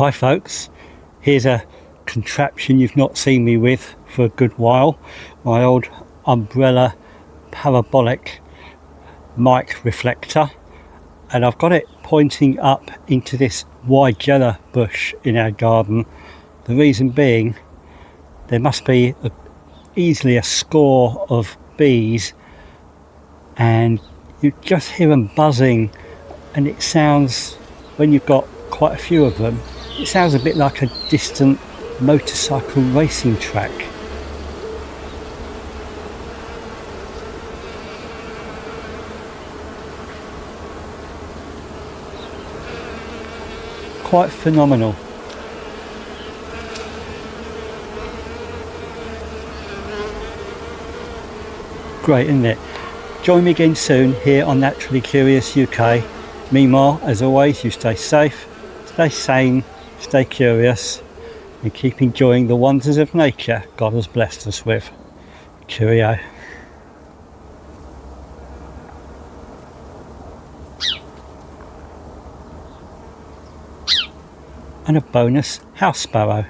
Hi folks, here's a contraption you've not seen me with for a good while. My old umbrella parabolic mic reflector, and I've got it pointing up into this Weigela bush in our garden. The reason being, there must be easily a score of bees, and you just hear them buzzing, and it sounds, when you've got quite a few of them, it sounds a bit like a distant motorcycle racing track. Quite phenomenal. Great, isn't it? Join me again soon here on Naturally Curious UK. Meanwhile, as always, you stay safe, stay sane, stay curious, and keep enjoying the wonders of nature God has blessed us with. Cheerio. And a bonus house sparrow.